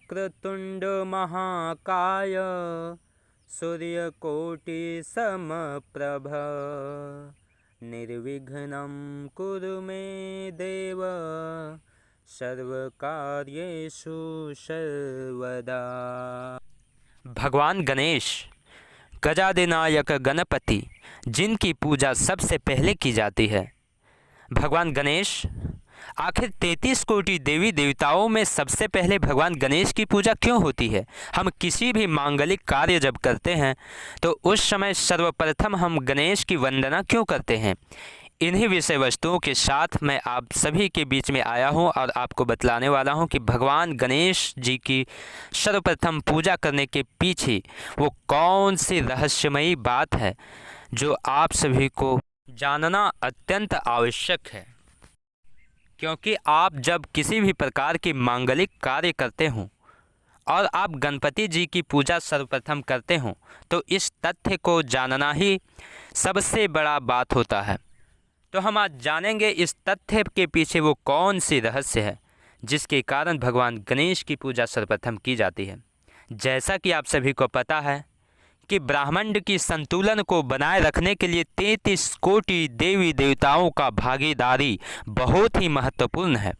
वक्रतुंड महाकाय सूर्यकोटि समप्रभ निर्विघ्नं कुरु मे देव सर्वकार्येषु सर्वदा। भगवान गणेश गजाधिनायक गणपति जिनकी पूजा सबसे पहले की जाती है। भगवान गणेश आखिर 33 कोटि देवी देवताओं में सबसे पहले भगवान गणेश की पूजा क्यों होती है? हम किसी भी मांगलिक कार्य जब करते हैं तो उस समय सर्वप्रथम हम गणेश की वंदना क्यों करते हैं? इन्हीं विषय वस्तुओं के साथ मैं आप सभी के बीच में आया हूं और आपको बतलाने वाला हूं कि भगवान गणेश जी की सर्वप्रथम पूजा करने के पीछे वो कौन सी रहस्यमयी बात है जो आप सभी को जानना अत्यंत आवश्यक है। क्योंकि आप जब किसी भी प्रकार के मांगलिक कार्य करते हों और आप गणपति जी की पूजा सर्वप्रथम करते हों तो इस तथ्य को जानना ही सबसे बड़ा बात होता है। तो हम आज जानेंगे इस तथ्य के पीछे वो कौन सी रहस्य है जिसके कारण भगवान गणेश की पूजा सर्वप्रथम की जाती है। जैसा कि आप सभी को पता है कि ब्रह्मांड की संतुलन को बनाए रखने के लिए 33 कोटि देवी देवताओं का भागीदारी बहुत ही महत्वपूर्ण है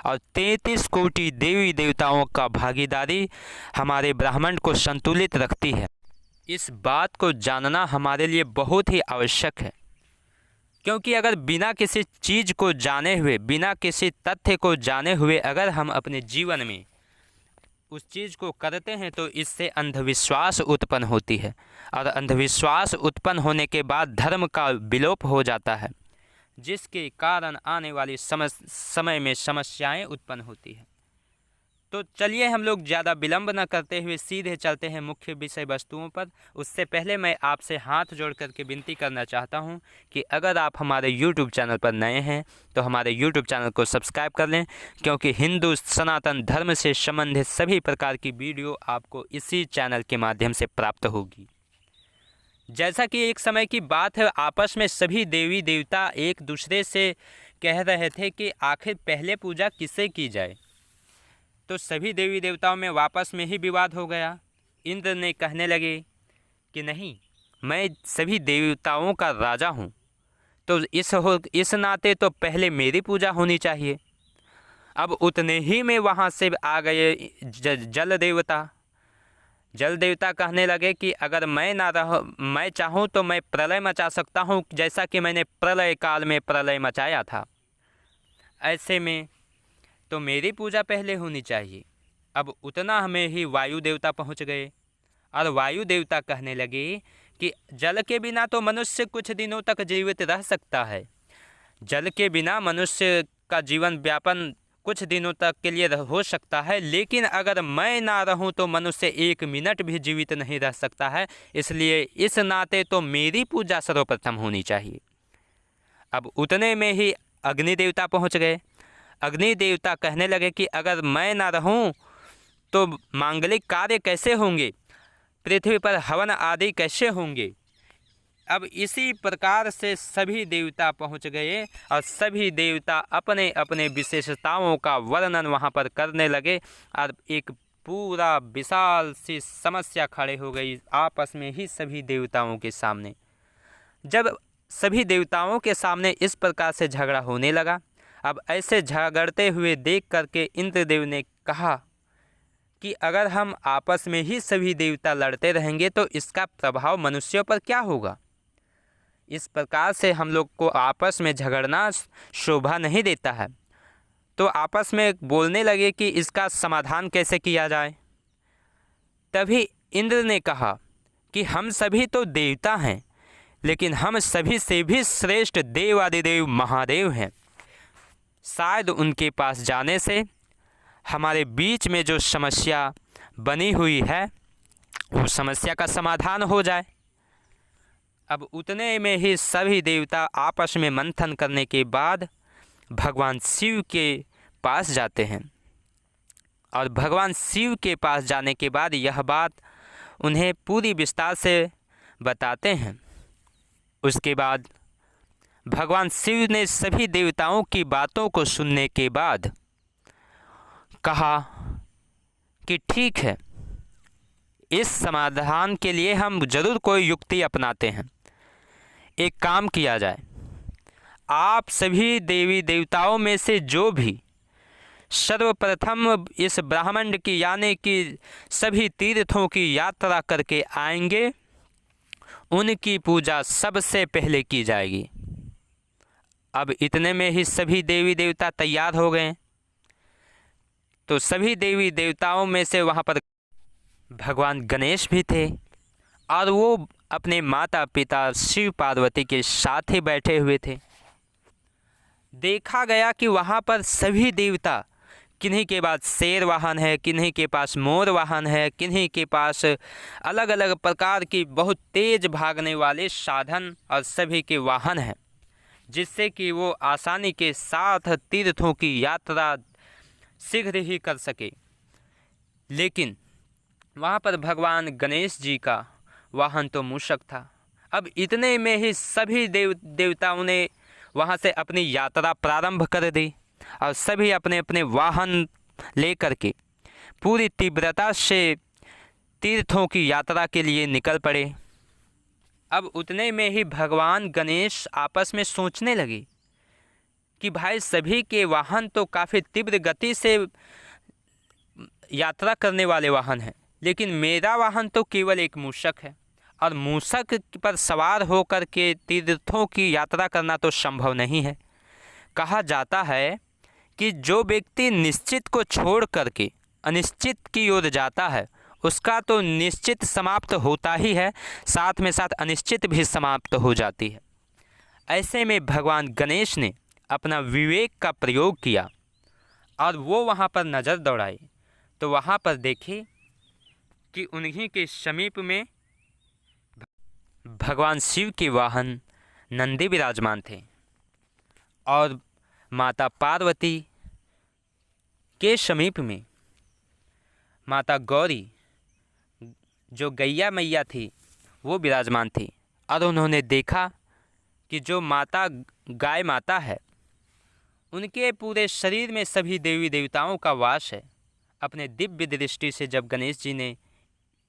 और 33 कोटि देवी देवताओं का भागीदारी हमारे ब्रह्मांड को संतुलित रखती है। इस बात को जानना हमारे लिए बहुत ही आवश्यक है, क्योंकि अगर बिना किसी चीज़ को जाने हुए, बिना किसी तथ्य को जाने हुए अगर हम अपने जीवन में उस चीज़ को करते हैं तो इससे अंधविश्वास उत्पन्न होती है और अंधविश्वास उत्पन्न होने के बाद धर्म का विलोप हो जाता है, जिसके कारण आने वाली समय में समस्याएं उत्पन्न होती हैं। तो चलिए हम लोग ज़्यादा विलंब न करते हुए सीधे चलते हैं मुख्य विषय वस्तुओं पर। उससे पहले मैं आपसे हाथ जोड़ करके विनती करना चाहता हूं कि अगर आप हमारे YouTube चैनल पर नए हैं तो हमारे YouTube चैनल को सब्सक्राइब कर लें, क्योंकि हिंदू सनातन धर्म से संबंधित सभी प्रकार की वीडियो आपको इसी चैनल के माध्यम से प्राप्त होगी। जैसा कि एक समय की बात है, आपस में सभी देवी देवता एक दूसरे से कह रहे थे कि आखिर पहले पूजा किसे की जाए। तो सभी देवी देवताओं में वापस में ही विवाद हो गया। इंद्र ने कहने लगे कि नहीं, मैं सभी देवताओं का राजा हूँ, तो इस नाते तो पहले मेरी पूजा होनी चाहिए। अब उतने ही में वहाँ से आ गए जल देवता कहने लगे कि अगर मैं चाहूँ तो मैं प्रलय मचा सकता हूँ, जैसा कि मैंने प्रलय काल में प्रलय मचाया था। ऐसे में तो मेरी पूजा पहले होनी चाहिए। अब उतना हमें ही वायु देवता पहुंच गए और वायु देवता कहने लगे कि जल के बिना तो मनुष्य कुछ दिनों तक जीवित रह सकता है, जल के बिना मनुष्य का जीवन व्यापन कुछ दिनों तक के लिए हो सकता है, लेकिन अगर मैं ना रहूं तो मनुष्य 1 मिनट भी जीवित नहीं रह सकता है। इसलिए इस नाते तो मेरी पूजा सर्वप्रथम होनी चाहिए। अब उतने में ही अग्नि देवता पहुँच गए। अग्नि देवता कहने लगे कि अगर मैं ना रहूं तो मांगलिक कार्य कैसे होंगे, पृथ्वी पर हवन आदि कैसे होंगे। अब इसी प्रकार से सभी देवता पहुंच गए और सभी देवता अपने अपने विशेषताओं का वर्णन वहां पर करने लगे और एक पूरा विशाल सी समस्या खड़े हो गई आपस में ही सभी देवताओं के सामने। जब सभी देवताओं के सामने इस प्रकार से झगड़ा होने लगा, अब ऐसे झगड़ते हुए देख करके इंद्रदेव ने कहा कि अगर हम आपस में ही सभी देवता लड़ते रहेंगे तो इसका प्रभाव मनुष्यों पर क्या होगा। इस प्रकार से हम लोग को आपस में झगड़ना शोभा नहीं देता है। तो आपस में बोलने लगे कि इसका समाधान कैसे किया जाए। तभी इंद्र ने कहा कि हम सभी तो देवता हैं, लेकिन हम सभी से भी श्रेष्ठ देवादिदेव महादेव हैं। शायद उनके पास जाने से हमारे बीच में जो समस्या बनी हुई है वो समस्या का समाधान हो जाए। अब उतने में ही सभी देवता आपस में मंथन करने के बाद भगवान शिव के पास जाते हैं और भगवान शिव के पास जाने के बाद यह बात उन्हें पूरी विस्तार से बताते हैं। उसके बाद भगवान शिव ने सभी देवताओं की बातों को सुनने के बाद कहा कि ठीक है, इस समाधान के लिए हम ज़रूर कोई युक्ति अपनाते हैं। एक काम किया जाए, आप सभी देवी देवताओं में से जो भी सर्वप्रथम इस ब्रह्मांड की यानी कि सभी तीर्थों की यात्रा करके आएंगे, उनकी पूजा सबसे पहले की जाएगी। अब इतने में ही सभी देवी देवता तैयार हो गए। तो सभी देवी देवताओं में से वहाँ पर भगवान गणेश भी थे और वो अपने माता पिता शिव पार्वती के साथ ही बैठे हुए थे। देखा गया कि वहाँ पर सभी देवता, किन्हीं के पास शेर वाहन है, किन्हीं के पास मोर वाहन है, किन्हीं के पास अलग अलग प्रकार की बहुत तेज भागने वाले साधन और सभी के वाहन हैं, जिससे कि वो आसानी के साथ तीर्थों की यात्रा शीघ्र ही कर सके। लेकिन वहाँ पर भगवान गणेश जी का वाहन तो मूषक था। अब इतने में ही सभी देवताओं ने वहाँ से अपनी यात्रा प्रारंभ कर दी और सभी अपने अपने वाहन लेकर के पूरी तीव्रता से तीर्थों की यात्रा के लिए निकल पड़े। अब उतने में ही भगवान गणेश आपस में सोचने लगे कि भाई सभी के वाहन तो काफ़ी तीव्र गति से यात्रा करने वाले वाहन हैं, लेकिन मेरा वाहन तो केवल एक मूषक है और मूषक पर सवार होकर के तीर्थों की यात्रा करना तो संभव नहीं है। कहा जाता है कि जो व्यक्ति निश्चित को छोड़ करके अनिश्चित की ओर जाता है, उसका तो निश्चित समाप्त होता ही है, साथ में साथ अनिश्चित भी समाप्त हो जाती है। ऐसे में भगवान गणेश ने अपना विवेक का प्रयोग किया और वो वहाँ पर नज़र दौड़ाई तो वहाँ पर देखे कि उन्हीं के समीप में भगवान शिव के वाहन नंदी विराजमान थे और माता पार्वती के समीप में माता गौरी जो गैया मैया थी वो विराजमान थी। और उन्होंने देखा कि जो माता गाय माता है, उनके पूरे शरीर में सभी देवी देवताओं का वास है। अपने दिव्य दृष्टि से जब गणेश जी ने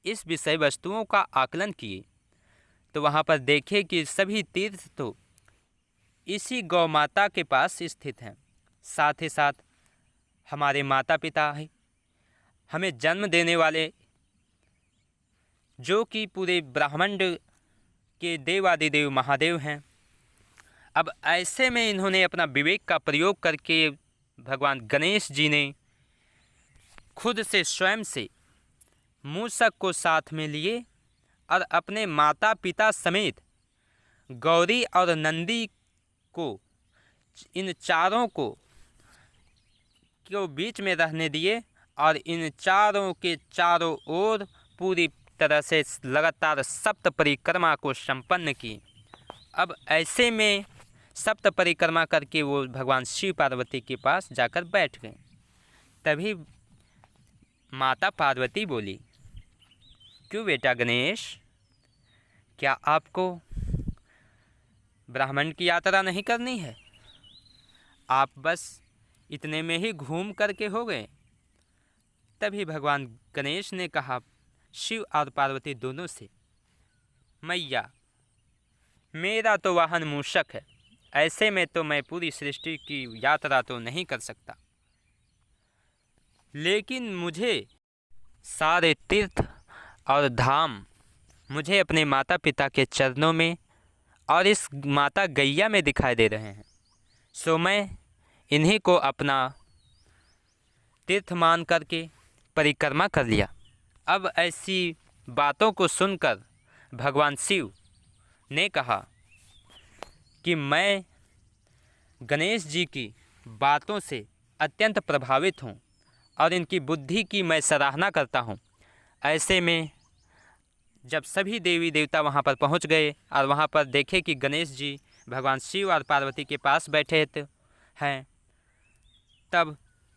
इस विषय वस्तुओं का आकलन किए तो वहाँ पर देखे कि सभी तीर्थ तो इसी गौ माता के पास स्थित हैं। साथ ही साथ हमारे माता पिता हैं, हमें जन्म देने वाले, जो कि पूरे ब्रह्मांड के देवादिदेव महादेव हैं। अब ऐसे में इन्होंने अपना विवेक का प्रयोग करके भगवान गणेश जी ने खुद से स्वयं से मूषक को साथ में लिए और अपने माता पिता समेत गौरी और नंदी को, इन चारों को बीच में रहने दिए और इन चारों के चारों ओर पूरी तरह से लगातार सप्त परिक्रमा को संपन्न की। अब ऐसे में सप्त परिक्रमा करके वो भगवान शिव पार्वती के पास जाकर बैठ गए। तभी माता पार्वती बोली, क्यों बेटा गणेश, क्या आपको ब्रह्मांड की यात्रा नहीं करनी है? आप बस इतने में ही घूम करके हो गए। तभी भगवान गणेश ने कहा शिव और पार्वती दोनों से, मैया मेरा तो वाहन मूषक है, ऐसे में तो मैं पूरी सृष्टि की यात्रा तो नहीं कर सकता, लेकिन मुझे सारे तीर्थ और धाम मुझे अपने माता पिता के चरणों में और इस माता गैया में दिखाई दे रहे हैं, सो मैं इन्हीं को अपना तीर्थ मान करके परिक्रमा कर लिया। अब ऐसी बातों को सुनकर भगवान शिव ने कहा कि मैं गणेश जी की बातों से अत्यंत प्रभावित हूँ और इनकी बुद्धि की मैं सराहना करता हूँ। ऐसे में जब सभी देवी देवता वहाँ पर पहुँच गए और वहाँ पर देखे कि गणेश जी भगवान शिव और पार्वती के पास बैठे हैं, तब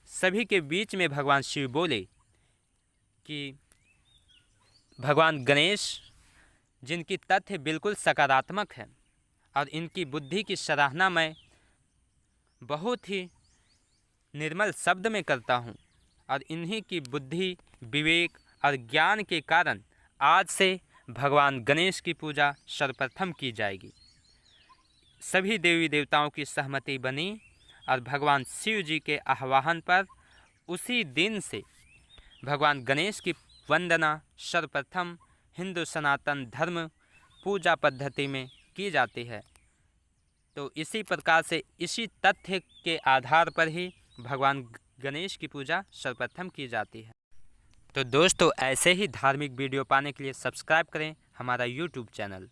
सभी के बीच में भगवान शिव बोले कि भगवान गणेश, जिनकी तथ्य बिल्कुल सकारात्मक है और इनकी बुद्धि की सराहना मैं बहुत ही निर्मल शब्द में करता हूँ और इन्हीं की बुद्धि विवेक और ज्ञान के कारण आज से भगवान गणेश की पूजा सर्वप्रथम की जाएगी। सभी देवी देवताओं की सहमति बनी और भगवान शिव जी के आह्वान पर उसी दिन से भगवान गणेश की वंदना सर्वप्रथम हिंदू सनातन धर्म पूजा पद्धति में की जाती है। तो इसी प्रकार से इसी तथ्य के आधार पर ही भगवान गणेश की पूजा सर्वप्रथम की जाती है। तो दोस्तों, ऐसे ही धार्मिक वीडियो पाने के लिए सब्सक्राइब करें हमारा यूट्यूब चैनल।